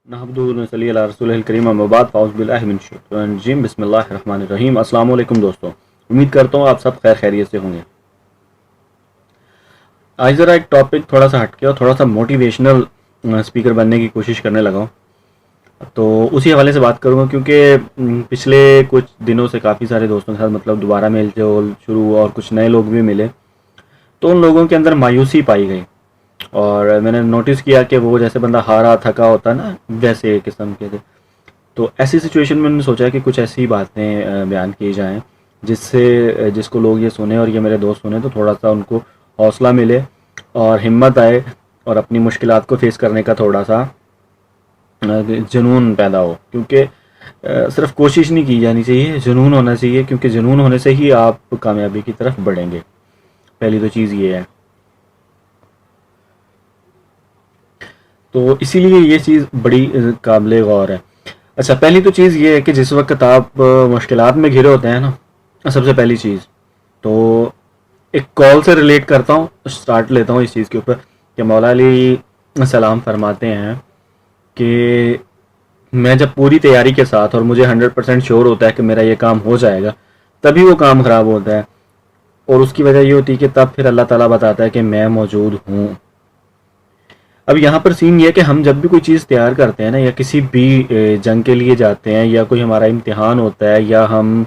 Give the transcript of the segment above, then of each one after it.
نحمدہ و نصلی علی رسول الکریم اما بعد فاعوذ باللہ من الشیطان الرجیم بسم اللہ الرحمن الرحیم۔ السلام علیکم دوستوں، امید کرتا ہوں آپ سب خیر خیریت سے ہوں گے۔ آج ذرا ایک ٹاپک تھوڑا سا ہٹ کے اور تھوڑا سا موٹیویشنل اسپیکر بننے کی کوشش کرنے لگا ہوں، تو اسی حوالے سے بات کروں گا کیونکہ پچھلے کچھ دنوں سے کافی سارے دوستوں کے ساتھ دوبارہ میل جول شروع ہوا اور کچھ نئے لوگ بھی ملے، تو ان لوگوں کے اندر مایوسی پائی گئی اور میں نے نوٹس کیا کہ وہ جیسے بندہ ہارا تھکا ہوتا ہے نا، ویسے قسم کے تھے۔ تو ایسی سچویشن میں نے سوچا کہ کچھ ایسی باتیں بیان کی جائیں جس کو لوگ یہ سنیں اور یہ میرے دوست سنیں تو تھوڑا سا ان کو حوصلہ ملے اور ہمت آئے اور اپنی مشکلات کو فیس کرنے کا تھوڑا سا جنون پیدا ہو، کیونکہ صرف کوشش نہیں کی جانی چاہیے، جنون ہونا چاہیے، کیونکہ جنون ہونے سے ہی آپ کامیابی کی طرف بڑھیں گے۔ پہلی تو چیز یہ ہے، تو اسی لیے یہ چیز بڑی قابل غور ہے۔ اچھا، پہلی تو چیز یہ ہے کہ جس وقت آپ مشکلات میں گھرے ہوتے ہیں نا، سب سے پہلی چیز تو ایک کال سے ریلیٹ کرتا ہوں، سٹارٹ لیتا ہوں اس چیز کے اوپر کہ مولا علی سلام فرماتے ہیں کہ میں جب پوری تیاری کے ساتھ اور مجھے 100% شیور ہوتا ہے کہ میرا یہ کام ہو جائے گا، تبھی وہ کام خراب ہوتا ہے، اور اس کی وجہ یہ ہوتی ہے کہ تب پھر اللہ تعالیٰ بتاتا ہے کہ میں موجود ہوں۔ اب یہاں پر سین یہ ہے کہ ہم جب بھی کوئی چیز تیار کرتے ہیں نا، یا کسی بھی جنگ کے لیے جاتے ہیں، یا کوئی ہمارا امتحان ہوتا ہے، یا ہم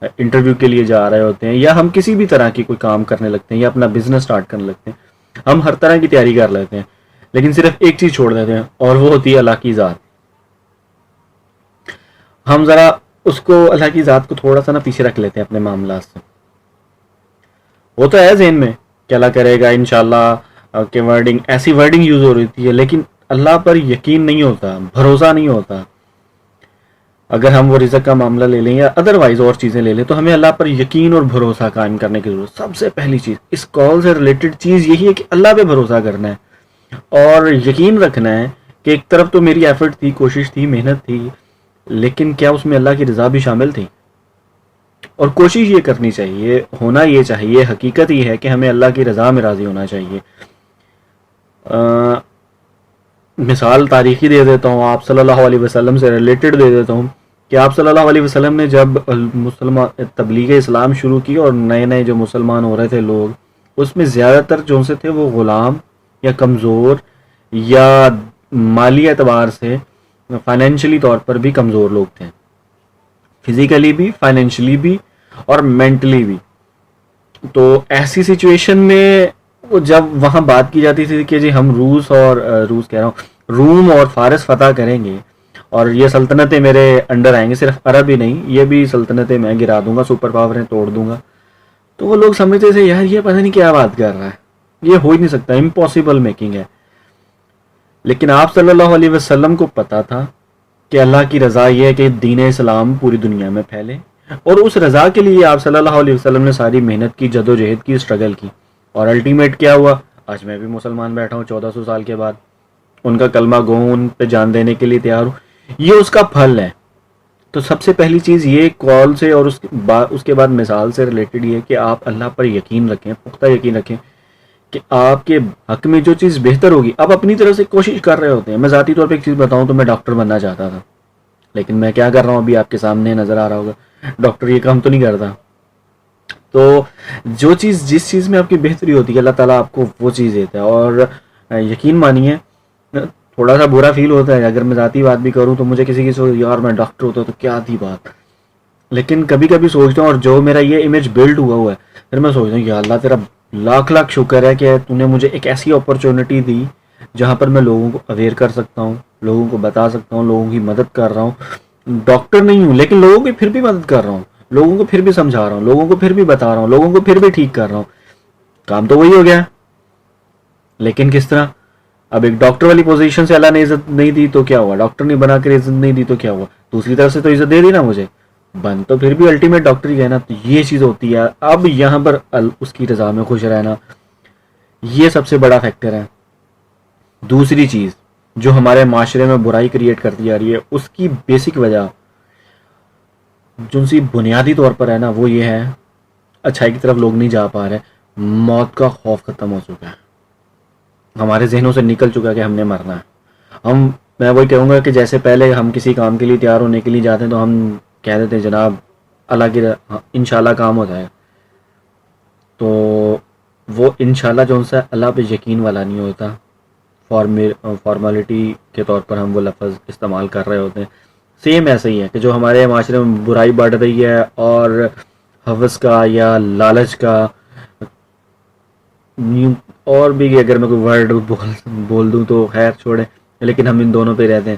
انٹرویو کے لیے جا رہے ہوتے ہیں، یا ہم کسی بھی طرح کی کوئی کام کرنے لگتے ہیں، یا اپنا بزنس سٹارٹ کرنے لگتے ہیں، ہم ہر طرح کی تیاری کر لیتے ہیں، لیکن صرف ایک چیز چھوڑ دیتے ہیں اور وہ ہوتی ہے اللہ کی ذات۔ ہم ذرا اس کو، اللہ کی ذات کو تھوڑا سا نا پیچھے رکھ لیتے ہیں اپنے معاملات سے۔ وہ تو ہے ذہن میں کہ اللہ کرے گا انشاءاللہ کہ ورڈنگ، ایسی ورڈنگ یوز ہو رہی ہے، لیکن اللہ پر یقین نہیں ہوتا، بھروسہ نہیں ہوتا۔ اگر ہم وہ رزق کا معاملہ لے لیں یا ادروائز اور چیزیں لے لیں، تو ہمیں اللہ پر یقین اور بھروسہ قائم کرنے کی ضرورت۔ سب سے پہلی چیز اس کال سے ریلیٹڈ چیز یہی ہے کہ اللہ پہ بھروسہ کرنا ہے اور یقین رکھنا ہے کہ ایک طرف تو میری ایفرٹ تھی، کوشش تھی، محنت تھی، لیکن کیا اس میں اللہ کی رضا بھی شامل تھی؟ اور کوشش یہ کرنی چاہیے، ہونا یہ چاہیے، حقیقت یہ ہے کہ ہمیں اللہ کی رضا میں راضی ہونا چاہیے۔ مثال تاریخی دے دیتا ہوں، آپ صلی اللہ علیہ وسلم سے ریلیٹڈ دے دیتا ہوں کہ آپ صلی اللہ علیہ وسلم نے جب مسلمان تبلیغ اسلام شروع کی اور نئے نئے جو مسلمان ہو رہے تھے لوگ، اس میں زیادہ تر جو سے تھے وہ غلام یا کمزور یا مالی اعتبار سے فائنینشلی طور پر بھی کمزور لوگ تھے، فزیکلی بھی، فائنینشلی بھی اور مینٹلی بھی۔ تو ایسی سچویشن میں جب وہاں بات کی جاتی تھی کہ جی ہم روم اور فارس فتح کریں گے اور یہ سلطنتیں میرے انڈر آئیں گے، صرف عرب ہی نہیں، یہ بھی سلطنتیں میں گرا دوں گا، سپر پاوریں توڑ دوں گا، تو وہ لوگ سمجھتے تھے یار یہ پتہ نہیں کیا بات کر رہا ہے، یہ ہو ہی نہیں سکتا، امپاسبل میکنگ ہے۔ لیکن آپ صلی اللہ علیہ وسلم کو پتا تھا کہ اللہ کی رضا یہ ہے کہ دین اسلام پوری دنیا میں پھیلے، اور اس رضا کے لیے آپ صلی اللہ علیہ وسلم نے ساری محنت کی، جد و جہد کی، اسٹرگل کی، اور الٹیمیٹ کیا ہوا؟ آج میں بھی مسلمان بیٹھا ہوں 1400 سال کے بعد، ان کا کلمہ گو، ان پہ جان دینے کے لیے تیار ہوں، یہ اس کا پھل ہے۔ تو سب سے پہلی چیز یہ کال سے اور اس کے بعد مثال سے ریلیٹڈ یہ کہ آپ اللہ پر یقین رکھیں، پختہ یقین رکھیں کہ آپ کے حق میں جو چیز بہتر ہوگی، آپ اپنی طرف سے کوشش کر رہے ہوتے ہیں۔ میں ذاتی طور پہ ایک چیز بتاؤں تو میں ڈاکٹر بننا چاہتا تھا، لیکن میں کیا کر رہا ہوں ابھی آپ کے سامنے نظر آ رہا ہوگا، ڈاکٹر یہ کام تو نہیں کرتا۔ تو جو چیز، جس چیز میں آپ کی بہتری ہوتی ہے، اللہ تعالیٰ آپ کو وہ چیز دیتا ہے، اور یقین مانیے تھوڑا سا برا فیل ہوتا ہے اگر میں ذاتی بات بھی کروں تو، مجھے کسی سو یار میں ڈاکٹر ہوتا تو کیا تھی بات، لیکن کبھی کبھی سوچتا ہوں، اور جو میرا یہ امیج بلڈ ہوا ہے، پھر میں سوچتا ہوں یا اللہ تیرا لاکھ لاکھ شکر ہے کہ تو نے مجھے ایک ایسی اپرچونٹی دی جہاں پر میں لوگوں کو اویئر کر سکتا ہوں، لوگوں کو بتا سکتا ہوں، لوگوں کی مدد کر رہا ہوں۔ ڈاکٹر نہیں ہوں لیکن لوگوں کی پھر بھی مدد کر رہا ہوں، لوگوں کو پھر بھی سمجھا رہا ہوں، لوگوں کو پھر بھی بتا رہا ہوں، لوگوں کو پھر بھی ٹھیک کر رہا ہوں۔ کام تو وہی ہو گیا، لیکن کس طرح؟ اب ایک ڈاکٹر والی پوزیشن سے اللہ نے عزت نہیں دی تو کیا ہوا، ڈاکٹر نے بنا کر عزت نہیں دی تو کیا ہوا، دوسری طرف سے تو عزت دے دی نا مجھے، بن تو پھر بھی الٹیمیٹ ڈاکٹر ہی ہے نا۔ تو یہ چیز ہوتی ہے، اب یہاں پر اس کی رضا میں خوش رہنا، یہ سب سے بڑا فیکٹر ہے۔ دوسری چیز جو ہمارے معاشرے میں برائی کریٹ کرتی جا رہی ہے، اس کی بیسک وجہ جو سی بنیادی طور پر ہے نا، وہ یہ ہے اچھائی کی طرف لوگ نہیں جا پا رہے، موت کا خوف ختم ہو چکا ہے، ہمارے ذہنوں سے نکل چکا ہے کہ ہم نے مرنا ہے۔ ہم میں وہی کہوں گا کہ جیسے پہلے ہم کسی کام کے لیے تیار ہونے کے لیے جاتے ہیں تو ہم کہہ دیتے ہیں جناب اللہ کی انشاءاللہ کام ہو جائے، تو وہ انشاءاللہ جو ان سے اللہ پہ یقین والا نہیں ہوتا، فارمیلٹی کے طور پر ہم وہ لفظ استعمال کر رہے ہوتے ہیں. سیم ایسا ہی ہے کہ جو ہمارے معاشرے میں برائی بڑھ رہی ہے اور حوث کا یا لالچ کا، اور بھی اگر میں کوئی ورڈ بول دوں تو خیر چھوڑیں، لیکن ہم ان دونوں پہ رہتے ہیں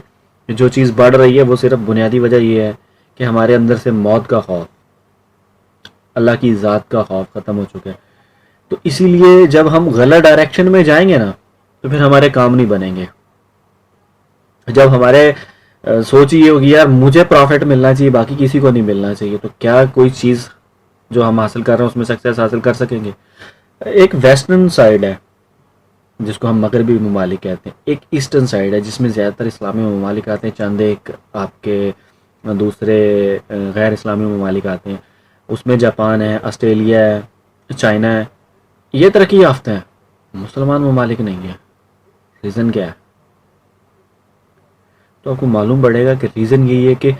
کہ جو چیز بڑھ رہی ہے وہ صرف بنیادی وجہ یہ ہے کہ ہمارے اندر سے موت کا خوف، اللہ کی ذات کا خوف ختم ہو چکا ہے. تو اسی لیے جب ہم غلط ڈائریکشن میں جائیں گے نا تو پھر ہمارے کام نہیں بنیں گے. جب ہمارے سوچ یہ ہوگی یار مجھے پروفٹ ملنا چاہیے باقی کسی کو نہیں ملنا چاہیے، تو کیا کوئی چیز جو ہم حاصل کر رہے ہیں اس میں سکسیس حاصل کر سکیں گے؟ ایک ویسٹرن سائڈ ہے جس کو ہم مغربی ممالک کہتے ہیں، ایک ایسٹرن سائڈ ہے جس میں زیادہ تر اسلامی ممالک آتے ہیں، چند ایک آپ کے دوسرے غیر اسلامی ممالک آتے ہیں. اس میں جاپان ہے، آسٹریلیا ہے، چائنا ہے، یہ ترقی یافتہ ہیں. مسلمان ممالک نہیں ہے. ریزن کیا ہے؟ تو آپ کو معلوم پڑے گا کہ ریزن یہی ہے کہ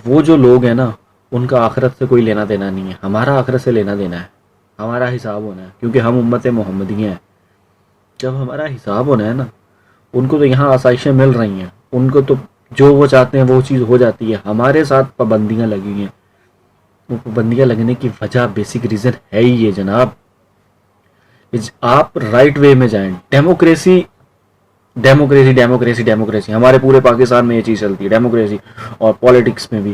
وہ جو لوگ ہیں نا ان کا آخرت سے کوئی لینا دینا نہیں ہے. ہمارا آخرت سے لینا دینا ہے، ہمارا حساب ہونا ہے، کیونکہ ہم امت محمدیہ ہیں. جب ہمارا حساب ہونا ہے نا، ان کو تو یہاں آسائشیں مل رہی ہیں، ان کو تو جو وہ چاہتے ہیں وہ چیز ہو جاتی ہے. ہمارے ساتھ پابندیاں لگی ہیں. وہ پابندیاں لگنے کی وجہ بیسک ریزن ہے ہی یہ جناب، آپ رائٹ وے میں جائیں. ڈیموکریسی ڈیموکریسی ڈیموکریسی ڈیموکریسی ہمارے پورے پاکستان میں یہ چیز چلتی ہے، ڈیموکریسی. اور پالیٹکس میں بھی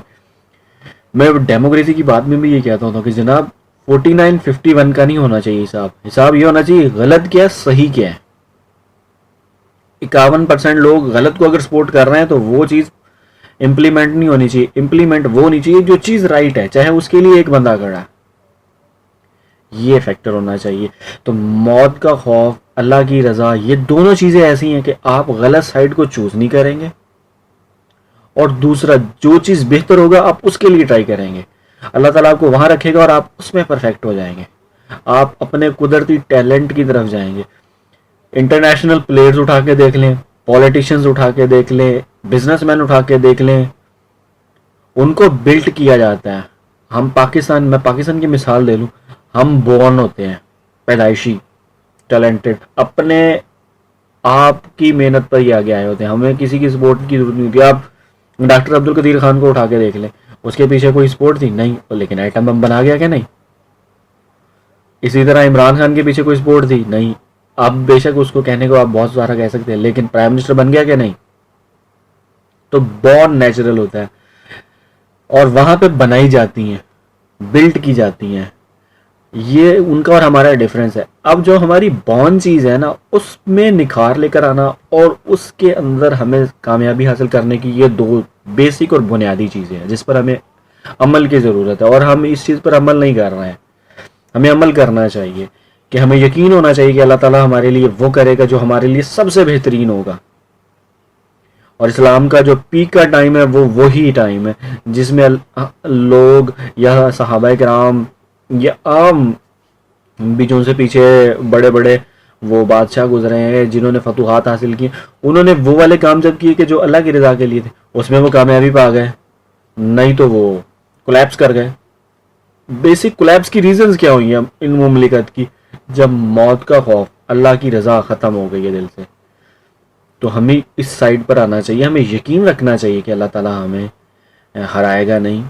میں ڈیموکریسی کی بات میں بھی یہ کہتا ہوں کہ جناب 49-51 کا نہیں ہونا چاہیے حساب یہ ہونا چاہیے غلط کیا ہے صحیح کیا ہے. 51% لوگ غلط کو اگر سپورٹ کر رہے ہیں تو وہ چیز امپلیمنٹ نہیں ہونی چاہیے. امپلیمنٹ وہ ہونی چاہیے جو چیز رائٹ ہے، چاہے اس کے لیے ایک بندہ کھڑا ہے. یہ فیکٹر ہونا چاہیے. تو موت کا خوف، اللہ کی رضا، یہ دونوں چیزیں ایسی ہیں کہ آپ غلط سائڈ کو چوز نہیں کریں گے، اور دوسرا جو چیز بہتر ہوگا آپ اس کے لیے ٹرائی کریں گے. اللہ تعالیٰ آپ کو وہاں رکھے گا اور آپ اس میں پرفیکٹ ہو جائیں گے. آپ اپنے قدرتی ٹیلنٹ کی طرف جائیں گے. انٹرنیشنل پلیئرز اٹھا کے دیکھ لیں، پولیٹیشینز اٹھا کے دیکھ لیں، بزنس مین اٹھا کے دیکھ لیں، ان کو بلٹ کیا جاتا ہے. ہم میں پاکستان کی مثال دے لوں، ہم بورن ہوتے ہیں پیدائشی ٹیلنٹڈ، اپنے آپ کی محنت پر ہی آگے آئے ہوتے ہیں. ہمیں کسی کی سپورٹ کی ضرورت نہیں ہوتی. آپ ڈاکٹر عبد القدیر خان کو اٹھا کے دیکھ لیں، اس کے پیچھے کوئی سپورٹ تھی نہیں، لیکن ایٹم بم بنا گیا کہ نہیں. اسی طرح عمران خان کے پیچھے کوئی سپورٹ تھی نہیں، آپ بے شک اس کو کہنے کو آپ بہت سارا کہہ سکتے ہیں، لیکن پرائم منسٹر بن گیا کہ نہیں. تو بورن نیچرل ہوتا ہے، اور وہاں پہ بنائی جاتی ہیں، بلٹ کی جاتی ہیں. یہ ان کا اور ہمارا ڈفرینس ہے. اب جو ہماری بورن چیز ہے نا اس میں نکھار لے کر آنا اور اس کے اندر ہمیں کامیابی حاصل کرنے کی، یہ دو بیسک اور بنیادی چیزیں ہیں جس پر ہمیں عمل کی ضرورت ہے. اور ہم اس چیز پر عمل نہیں کر رہے ہیں. ہمیں عمل کرنا چاہیے کہ ہمیں یقین ہونا چاہیے کہ اللہ تعالیٰ ہمارے لیے وہ کرے گا جو ہمارے لیے سب سے بہترین ہوگا. اور اسلام کا جو پیک کا ٹائم ہے وہ وہی ٹائم ہے جس میں لوگ یا صحابہ کرام یا عام بھی جو ان سے پیچھے بڑے بڑے وہ بادشاہ گزرے ہیں جنہوں نے فتوحات حاصل کی، انہوں نے وہ والے کام جب کیے کہ جو اللہ کی رضا کے لیے تھے اس میں وہ کامیابی پا گئے، نہیں تو وہ کولیپس کر گئے. بیسک کولیپس کی ریزنز کیا ہوئی ہیں ان مملکت کی؟ جب موت کا خوف، اللہ کی رضا ختم ہو گئی ہے دل سے. تو ہمیں اس سائڈ پر آنا چاہیے. ہمیں یقین رکھنا چاہیے کہ اللہ تعالیٰ ہمیں ہرائے گا نہیں.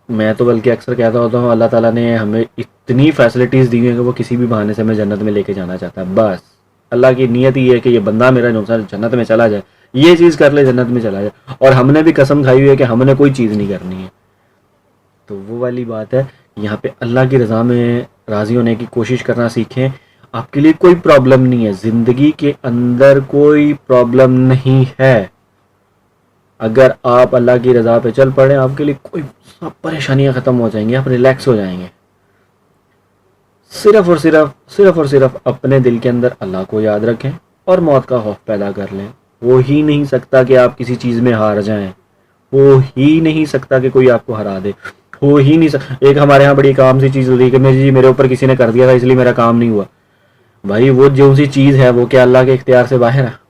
میں تو بلکہ اکثر کہتا ہوتا ہوں اللہ تعالیٰ نے ہمیں اتنی فیسلٹیز دی ہیں کہ وہ کسی بھی بہانے سے ہمیں جنت میں لے کے جانا چاہتا ہے. بس اللہ کی نیت ہی ہے کہ یہ بندہ میرا جنت میں چلا جائے، یہ چیز کر لے جنت میں چلا جائے. اور ہم نے بھی قسم کھائی ہوئی ہے کہ ہم نے کوئی چیز نہیں کرنی ہے. تو وہ والی بات ہے، یہاں پہ اللہ کی رضا میں راضی ہونے کی کوشش کرنا سیکھیں. آپ کے لیے کوئی پرابلم نہیں ہے، زندگی کے اندر کوئی پرابلم نہیں ہے. اگر آپ اللہ کی رضا پہ چل پڑیں آپ کے لیے کوئی سب پریشانیاں ختم ہو جائیں گی، آپ ریلیکس ہو جائیں گے. صرف اور صرف اپنے دل کے اندر اللہ کو یاد رکھیں اور موت کا خوف پیدا کر لیں. ہو ہی نہیں سکتا کہ آپ کسی چیز میں ہار جائیں، ہو ہی نہیں سکتا کہ کوئی آپ کو ہرا دے، ہو ہی نہیں سکتا. ایک ہمارے ہاں بڑی کام سی چیز ہوتی ہے کہ میرے اوپر کسی نے کر دیا تھا اس لیے میرا کام نہیں ہوا. بھائی وہ جو سی چیز ہے وہ کیا اللہ کے اختیار سے باہر ہے؟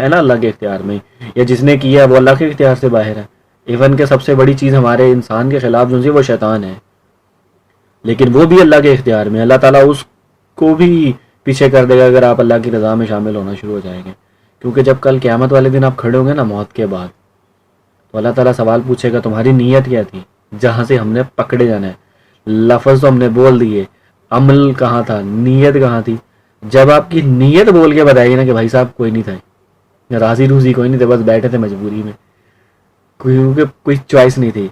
ہے نا اللہ کے اختیار میں، یا جس نے کیا وہ اللہ کے اختیار سے باہر ہے. ایون کہ سب سے بڑی چیز ہمارے انسان کے خلاف جو ہے وہ شیطان ہے، لیکن وہ بھی اللہ کے اختیار میں. اللہ تعالیٰ اس کو بھی پیچھے کر دے گا اگر آپ اللہ کی رضا میں شامل ہونا شروع ہو جائیں گے. کیونکہ جب کل قیامت والے دن آپ کھڑے ہوں گے نا موت کے بعد، تو اللہ تعالیٰ سوال پوچھے گا تمہاری نیت کیا تھی، جہاں سے ہم نے پکڑے جانا ہے. لفظ تو ہم نے بول دیے، عمل کہاں تھا، نیت کہاں تھی. جب آپ کی نیت بول کے بتائیے نا کہ بھائی صاحب کوئی نہیں تھا، راضی روزی کوئی نہیں تھے، بس بیٹھے تھے مجبوری میں، کوئی چوائس نہیں تھی.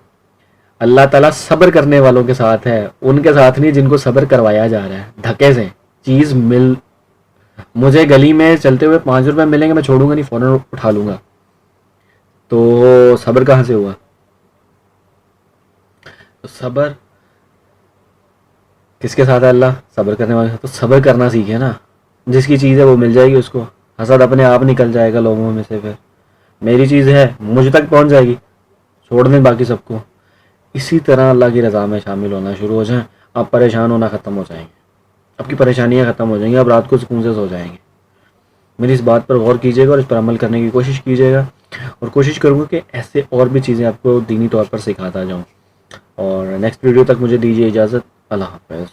اللہ تعالیٰ صبر کرنے والوں کے ساتھ ہے، ان کے ساتھ نہیں جن کو صبر کروایا جا رہا ہے دھکے سے. چیز مجھے گلی میں چلتے ہوئے 5 روپے ملیں گے، میں چھوڑوں گا نہیں، فوراً اٹھا لوں گا. تو صبر کہاں سے ہوا؟ تو صبر کس کے ساتھ ہے؟ اللہ صبر کرنے والے. تو صبر کرنا سیکھے نا، جس کی چیز ہے وہ مل جائے گی اس کو. حسد اپنے آپ نکل جائے گا لوگوں میں سے. پھر میری چیز ہے مجھ تک پہنچ جائے گی، چھوڑ دیں باقی سب کو. اسی طرح اللہ کی رضا میں شامل ہونا شروع ہو جائیں، آپ پریشان ہونا ختم ہو جائیں گے، آپ کی پریشانیاں ختم ہو جائیں گی، آپ رات کو سکون سے سو جائیں گے. میری اس بات پر غور کیجیے گا اور اس پر عمل کرنے کی کوشش کیجیے گا، اور کوشش کروں گا کہ ایسے اور بھی چیزیں آپ کو دینی طور پر سکھاتا جاؤں. اور نیکسٹ ویڈیو تک مجھے دیجیے اجازت. اللہ حافظ.